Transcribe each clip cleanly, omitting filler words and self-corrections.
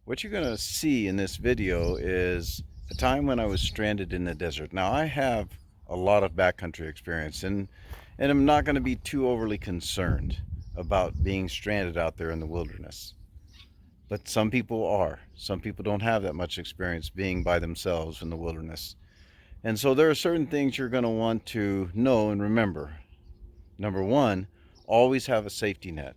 What you're going to see in this video is a time when I was stranded in the desert. Now, I have a lot of backcountry experience, and I'm not going to be too overly concerned about being stranded out there in the wilderness. But some people are. Some people don't have that much experience being by themselves in the wilderness. And so there are certain things you're going to want to know and remember. Number one, always have a safety net.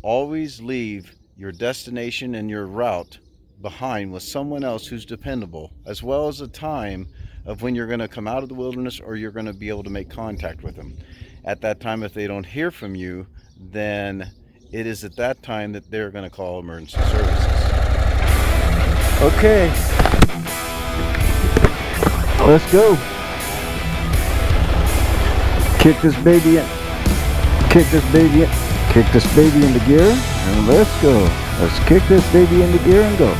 Always leave your destination and your route behind with someone else who's dependable, as well as a time of when you're going to come out of the wilderness or you're going to be able to make contact with them. At that time, if they don't hear from you, then it is at that time that they're going to call emergency services. Okay, let's go. Kick this baby in. Kick this baby in. Kick this baby into gear and let's go. Let's kick this baby into gear and go.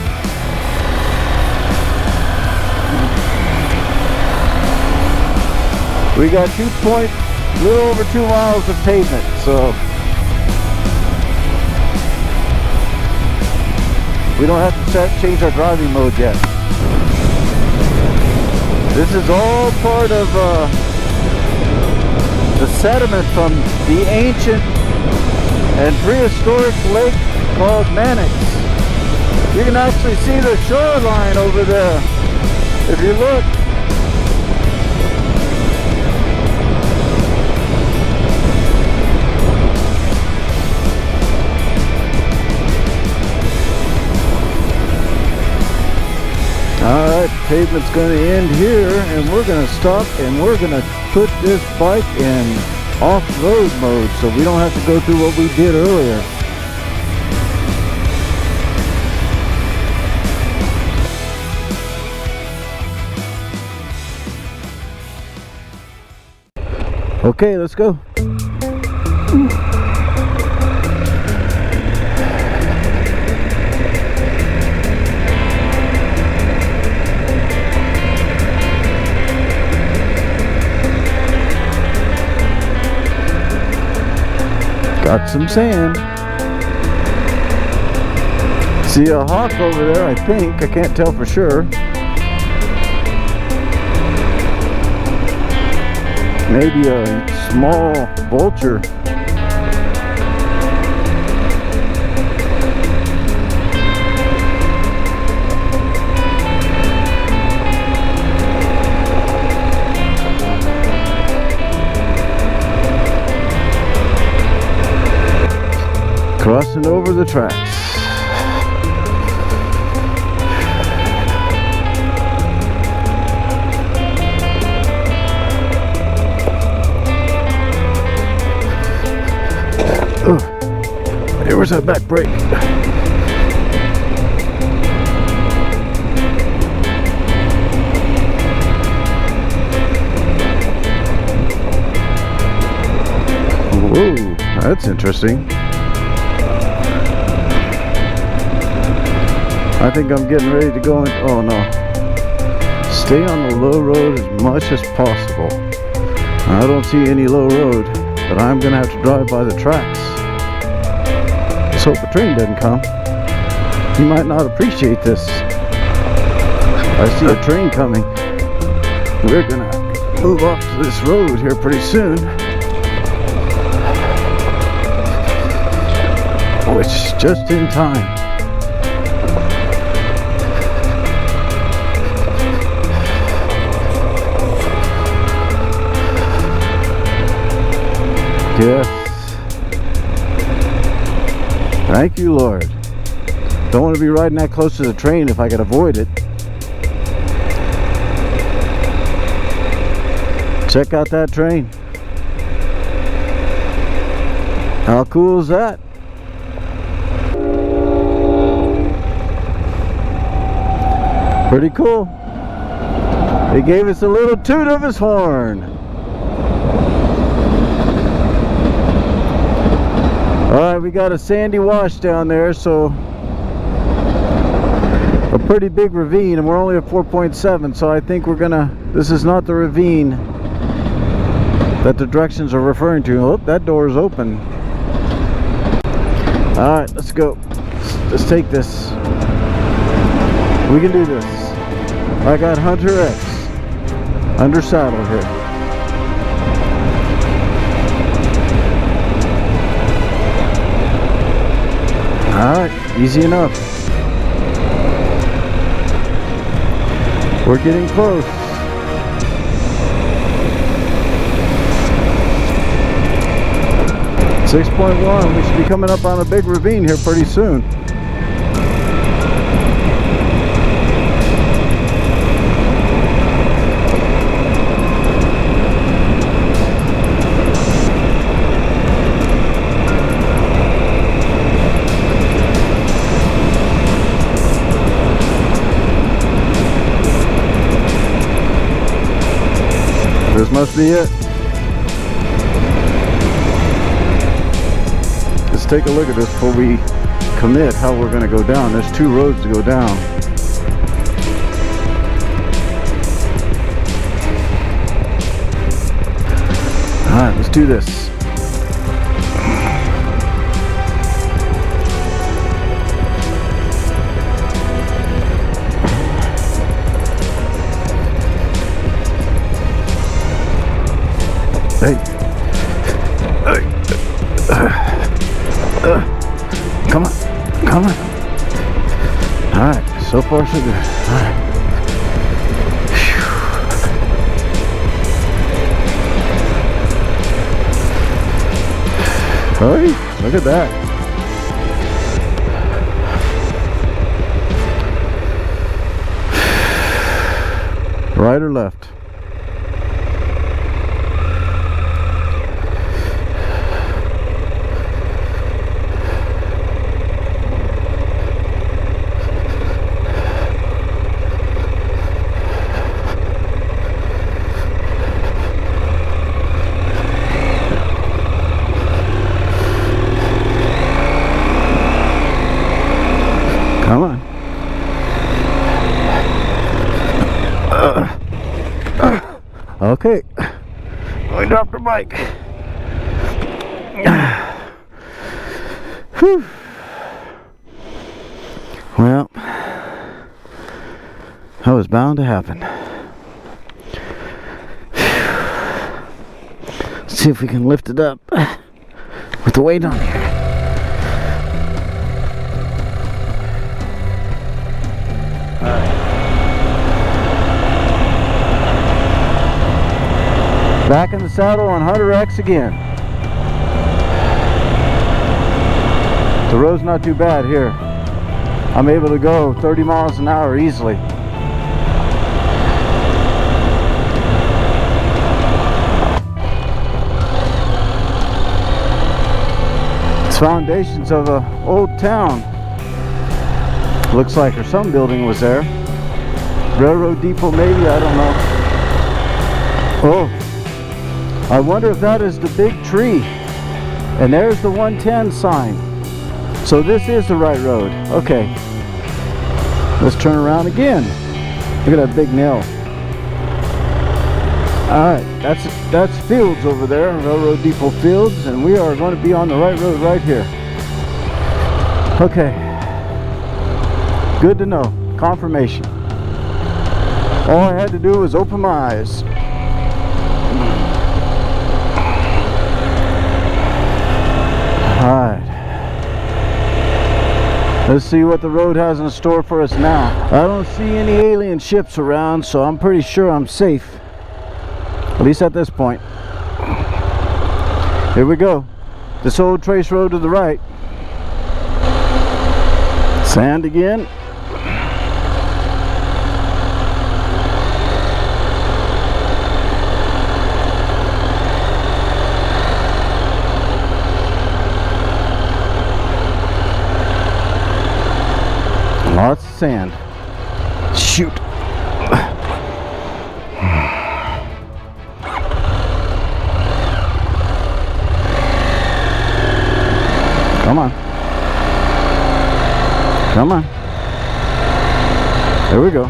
We got little over 2 miles of pavement, so we don't have to change our driving mode yet. This is all part of the sediment from the ancient and prehistoric lake called Mannix. You can actually see the shoreline over there if you look. Alright, pavement's going to end here and we're going to stop and we're going to put this bike in off-road mode so we don't have to go through what we did earlier. Okay, let's go. Got some sand. See a hawk over there, I think. I can't tell for sure. Maybe a small vulture. Crossing over the tracks. Oh, hey, where's that back brake? Whoa, that's interesting. I think I'm getting ready to go in. Oh no. Stay on the low road as much as possible. I don't see any low road, but I'm gonna have to drive by the tracks. Let's hope a train doesn't come. You might not appreciate this. I see a train coming. We're gonna move off to this road here pretty soon. Which is just in time. Yes. Thank you, Lord. Don't want to be riding that close to the train if I can avoid it. Check out that train. How cool is that? Pretty cool. He gave us a little toot of his horn. Alright, we got a sandy wash down there, so a pretty big ravine, and we're only at 4.7, so I think we're gonna, this is not the ravine that the directions are referring to. Oh, that door is open. Alright, let's go. Let's take this. We can do this. I got Hunter X under saddle here. Alright, easy enough. We're getting close. .1, we should be coming up on a big ravine here pretty soon. This must be it. Let's take a look at this before we commit how we're going to go down. There's two roads to go down. Alright, let's do this. Hey. Come on, come on. Alright, so far so good. Alright. Hey, look at that. Right or left? Come on. Okay. Going off the bike. Whew. Well, that was bound to happen. Let's see if we can lift it up with the weight on here. Back in the saddle on Hunter X again. The road's not too bad here. I'm able to go 30 miles an hour easily. It's foundations of an old town. Looks like, or some building was there. Railroad depot maybe, I don't know. Oh. I wonder if that is the big tree. And there's the 110 sign. So this is the right road. Okay. Let's turn around again. Look at that big nail. Alright, that's fields over there, Railroad Depot Fields, and we are going to be on the right road right here. Okay. Good to know. Confirmation. All I had to do was open my eyes. Alright. Let's see what the road has in store for us now. I don't see any alien ships around, so I'm pretty sure I'm safe. At least at this point. Here we go. This old trace road to the right. Sand again. Lots of sand. Shoot. Come on. Come on. There we go.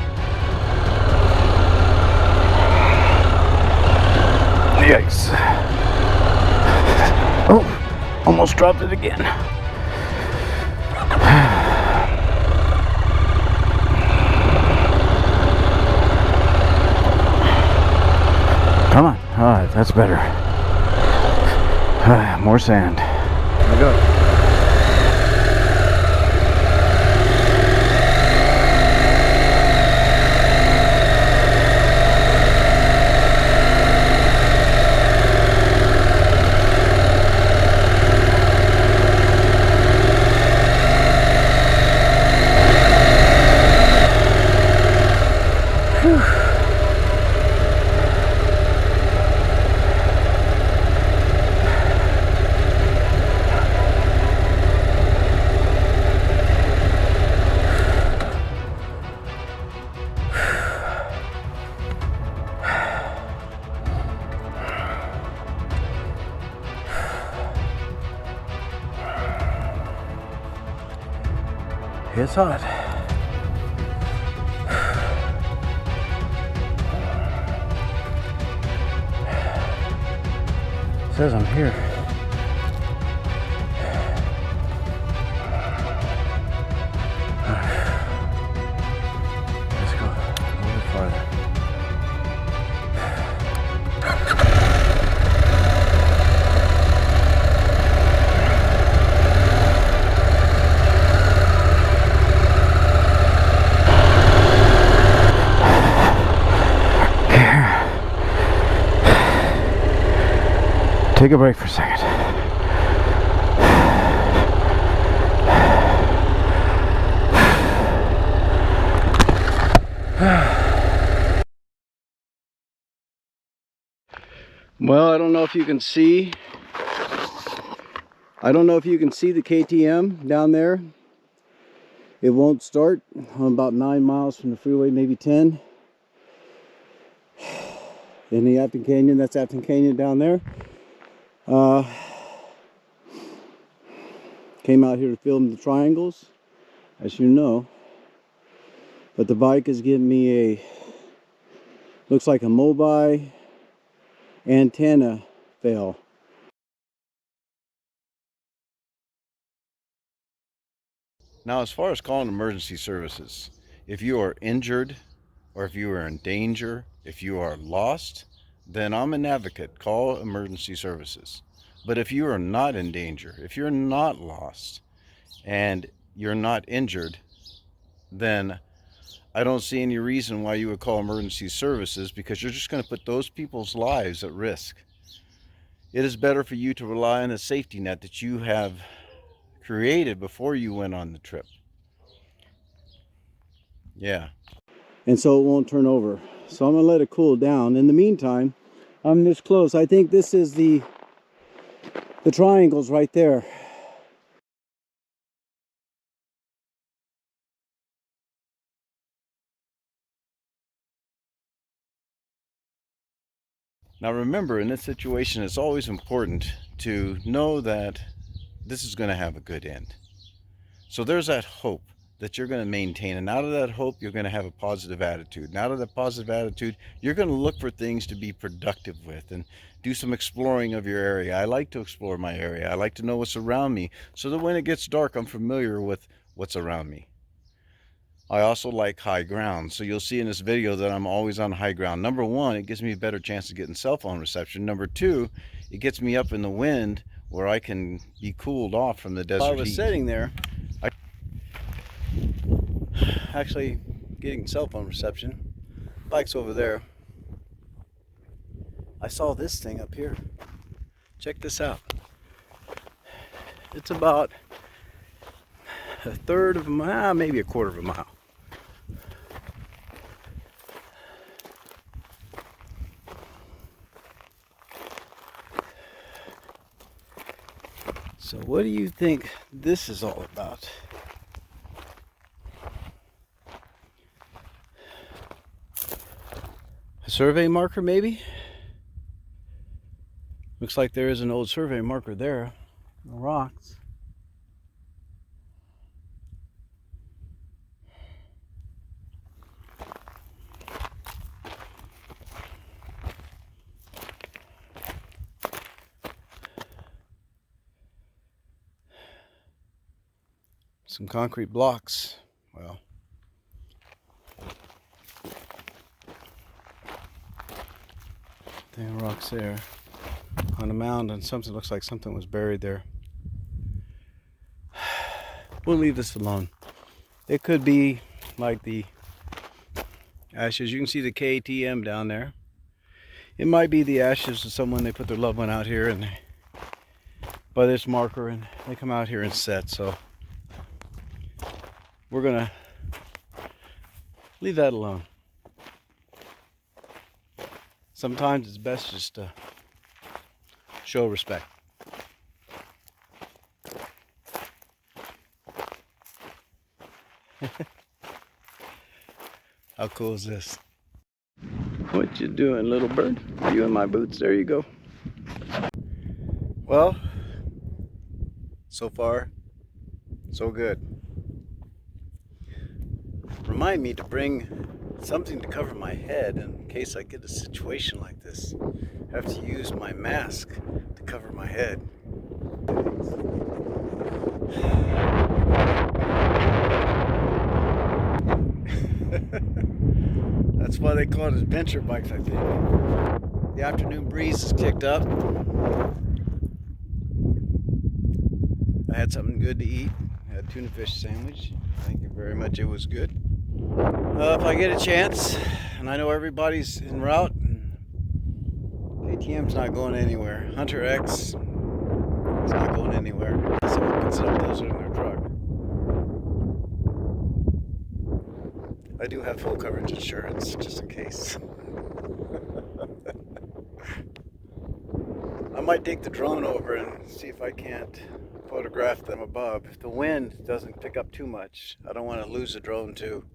Yikes. Oh, almost dropped it again. Alright, that's better. More sand. There we go. It's hot. It says I'm here. Let's go a little bit farther. Take a break for a second. Well, I don't know if you can see. I don't know if you can see the KTM down there. It won't start. I'm about 9 miles from the freeway, maybe 10. In the Afton Canyon, that's Afton Canyon down there. Came out here to film the triangles, as you know. But the bike is giving me a, looks like a mobile antenna fail. Now, as far as calling emergency services, if you are injured or if you are in danger, if you are lost, then I'm an advocate. Call emergency services. But if you are not in danger, if you're not lost and you're not injured, then I don't see any reason why you would call emergency services, because you're just going to put those people's lives at risk. It is better for you to rely on a safety net that you have created before you went on the trip. Yeah. And so it won't turn over. So I'm gonna let it cool down. In the meantime, I'm this close. I think this is the triangles right there. Now remember, in this situation, it's always important to know that this is going to have a good end. So there's that hope that you're going to maintain, and out of that hope you're going to have a positive attitude, and out of that positive attitude you're going to look for things to be productive with and do some exploring of your area. I like to explore my area. I like to know what's around me, so that when it gets dark I'm familiar with what's around me. I also like high ground, so you'll see in this video that I'm always on high ground. Number one, it gives me a better chance of getting cell phone reception. Number two, it gets me up in the wind where I can be cooled off from the desert heat. While I was sitting there, actually getting cell phone reception, bike's over there, I saw this thing up here. Check this out. It's about a third of a mile, maybe a quarter of a mile. So what do you think this is all about? A survey marker, maybe? Looks like there is an old survey marker there. The rocks. Some concrete blocks. Well, There are rocks there on a mound, and something looks like something was buried there. We'll leave this alone. It could be like the ashes. You can see the KTM down there. It might be the ashes of someone. They put their loved one out here and by this marker, and they come out here and set. So we're gonna leave that alone. Sometimes it's best just to show respect. How cool is this? What you doing, little bird? Are you in my boots? There you go. Well, so far, so good. Remind me to bring something to cover my head in case I get a situation like this. I have to use my mask to cover my head. That's why they call it adventure bikes, I think. The afternoon breeze has kicked up. I had something good to eat. I had a tuna fish sandwich. Thank you very much. It was good. If I get a chance, and I know everybody's en route, KTM's not going anywhere. Hunter X is not going anywhere. Someone puts it up closer in their truck. I do have full coverage insurance, just in case. I might take the drone over and see if I can't photograph them above. If the wind doesn't pick up too much, I don't want to lose the drone too.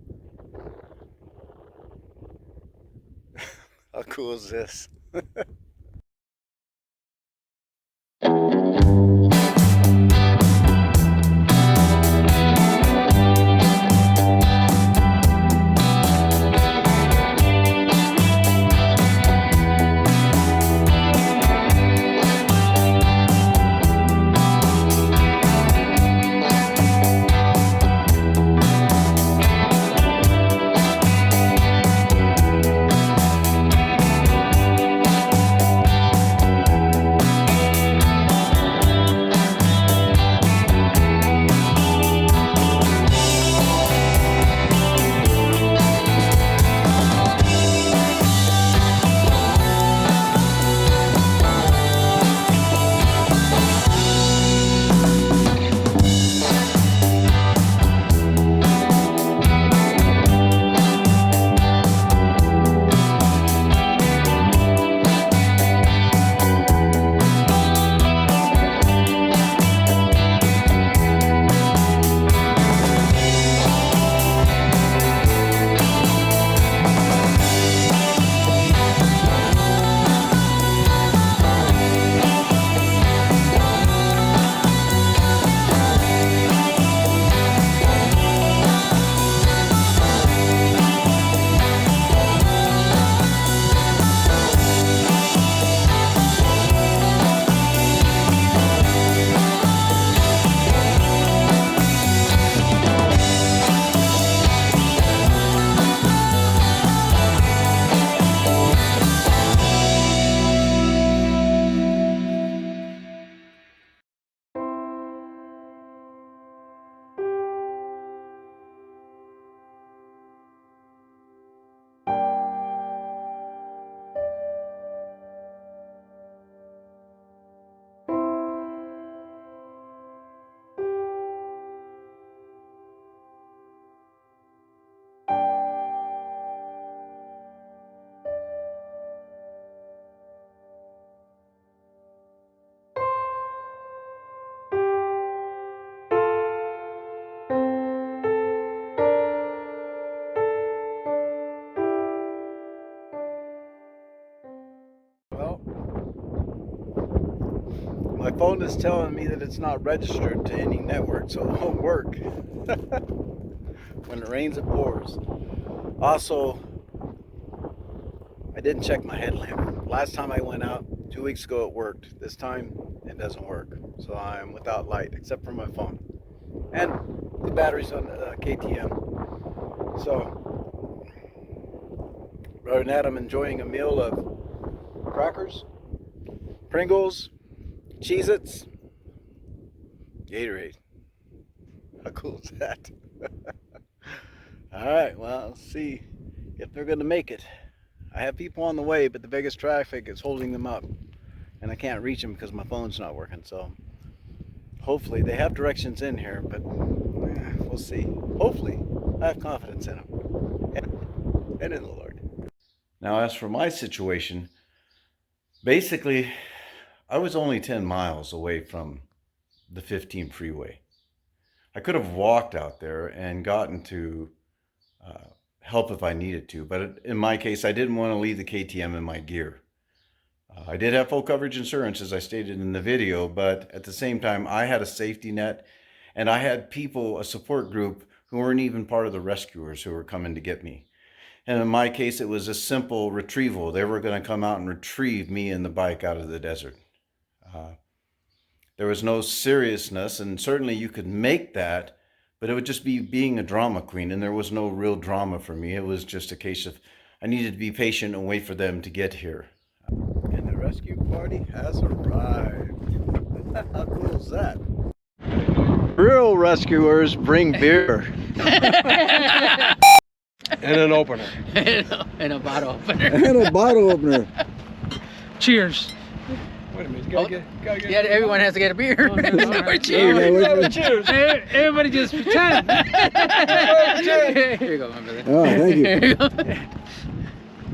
How cool is this? My phone is telling me that it's not registered to any network, so it won't work. When it rains, it pours. Also, I didn't check my headlamp. Last time I went out, 2 weeks ago, it worked. This time, it doesn't work. So I'm without light, except for my phone. And the batteries on the KTM. So, other than that, I'm enjoying a meal of crackers, Pringles, Cheez-Its, Gatorade. How cool is that? Alright, well, let's see if they're going to make it. I have people on the way, but the biggest traffic is holding them up. And I can't reach them because my phone's not working, so hopefully they have directions in here, but we'll see. Hopefully, I have confidence in them and in the Lord. Now, as for my situation, basically, I was only 10 miles away from the 15 freeway. I could have walked out there and gotten to help if I needed to, but in my case, I didn't want to leave the KTM in my gear. I did have full coverage insurance, as I stated in the video, but at the same time, I had a safety net, and I had people, a support group, who weren't even part of the rescuers who were coming to get me. And in my case, it was a simple retrieval. They were going to come out and retrieve me and the bike out of the desert. There was no seriousness, and certainly you could make that, but it would just be being a drama queen, and there was no real drama for me. It was just a case of I needed to be patient and wait for them to get here. And the rescue party has arrived. How cool is that? Real rescuers bring beer. And an opener. And a bottle opener. And a bottle opener. Cheers. Wait a minute, gotta get Yeah, everyone has to get a beer. Cheers. Cheers. Everybody just pretend. Here you go, my brother. Oh, thank you. Here you go.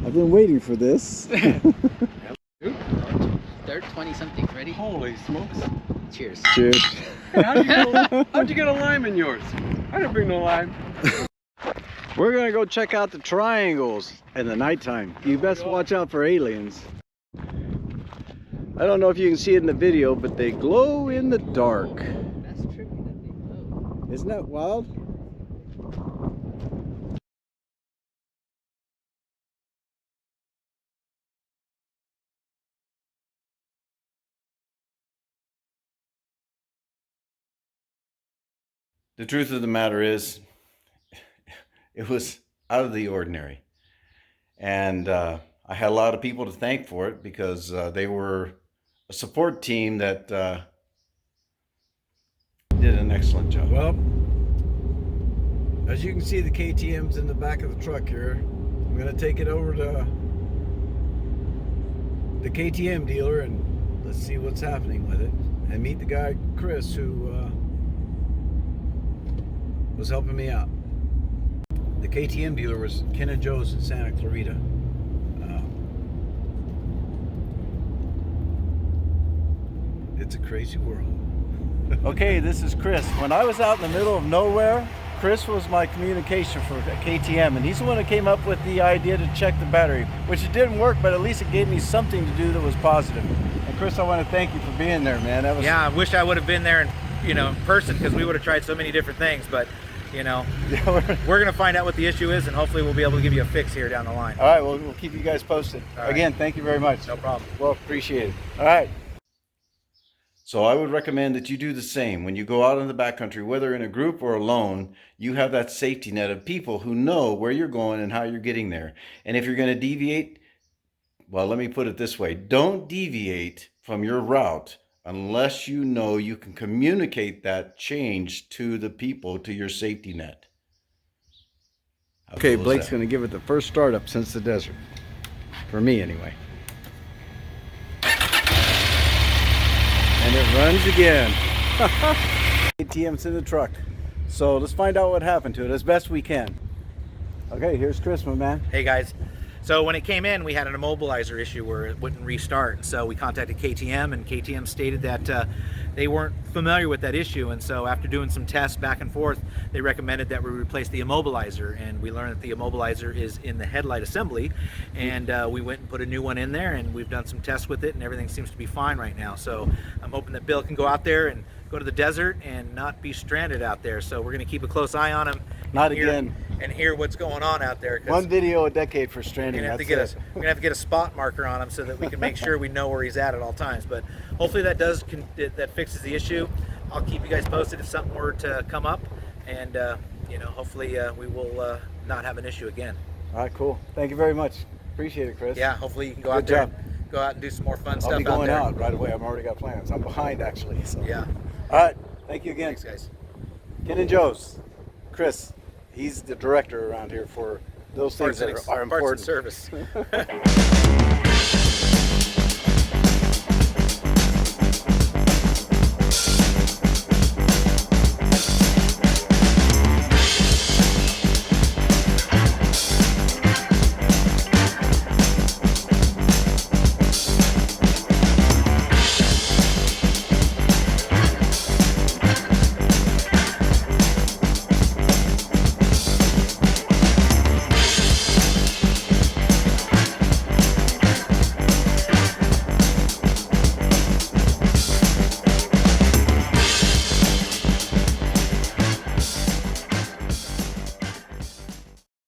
I've been waiting for this. Third 20-something. Ready? Holy smokes. Cheers. Cheers. How'd you get a lime in yours? I didn't bring no lime. We're gonna go check out the triangles in the nighttime. You best watch out for aliens. I don't know if you can see it in the video, but they glow in the dark. That's trippy that they glow. Isn't that wild? The truth of the matter is, it was out of the ordinary. And I had a lot of people to thank for it because they were a support team that did an excellent job. Well, as you can see, the KTM's in the back of the truck here. I'm going to take it over to the KTM dealer and let's see what's happening with it. And meet the guy, Chris, who was helping me out. The KTM dealer was Ken and Joe's in Santa Clarita. It's a crazy world. Okay, this is Chris. When I was out in the middle of nowhere, Chris was my communication for KTM, and he's the one that came up with the idea to check the battery, which it didn't work, but at least it gave me something to do that was positive. And Chris, I want to thank you for being there, man. That was... Yeah, I wish I would have been there in person, because we would have tried so many different things, but we're gonna find out what the issue is, and hopefully we'll be able to give you a fix here down the line. All right, well, we'll keep you guys posted. All right. Again, thank you very much. No problem. Well, appreciate it. All right. So I would recommend that you do the same. When you go out in the backcountry, whether in a group or alone, you have that safety net of people who know where you're going and how you're getting there. And if you're going to deviate, well, let me put it this way. Don't deviate from your route unless you know you can communicate that change to the people, to your safety net. How Okay, cool is Blake's that? going to give it the first startup since the desert. For me, anyway. And it runs again. ATM's in the truck. So let's find out what happened to it as best we can. Okay, here's Chris, my man. Hey guys, so when it came in, we had an immobilizer issue where it wouldn't restart. So we contacted KTM, and KTM stated that they weren't familiar with that issue, and so after doing some tests back and forth, they recommended that we replace the immobilizer, and we learned that the immobilizer is in the headlight assembly, and we went and put a new one in there, and we've done some tests with it, and everything seems to be fine right now. So I'm hoping that Bill can go out there and go to the desert and not be stranded out there. So we're going to keep a close eye on him. Not and hear- again. And hear what's going on out there. 'Cause One video a decade for stranding. we're gonna That's it. have to get a spot marker on him so that we can make sure we know where he's at all times. But hopefully that fixes the issue. I'll keep you guys posted if something were to come up, and hopefully we will not have an issue again. All right, cool. Thank you very much. Appreciate it, Chris. Yeah, hopefully you can go Good out there job. and go out and do some more fun I'll stuff be going out out there. right away. I've already got plans. I'm behind actually. So. Yeah. All right. Thank you again. Thanks, guys. Ken and Joe's. Chris, he's the director around here for those things Parts that are and important. service.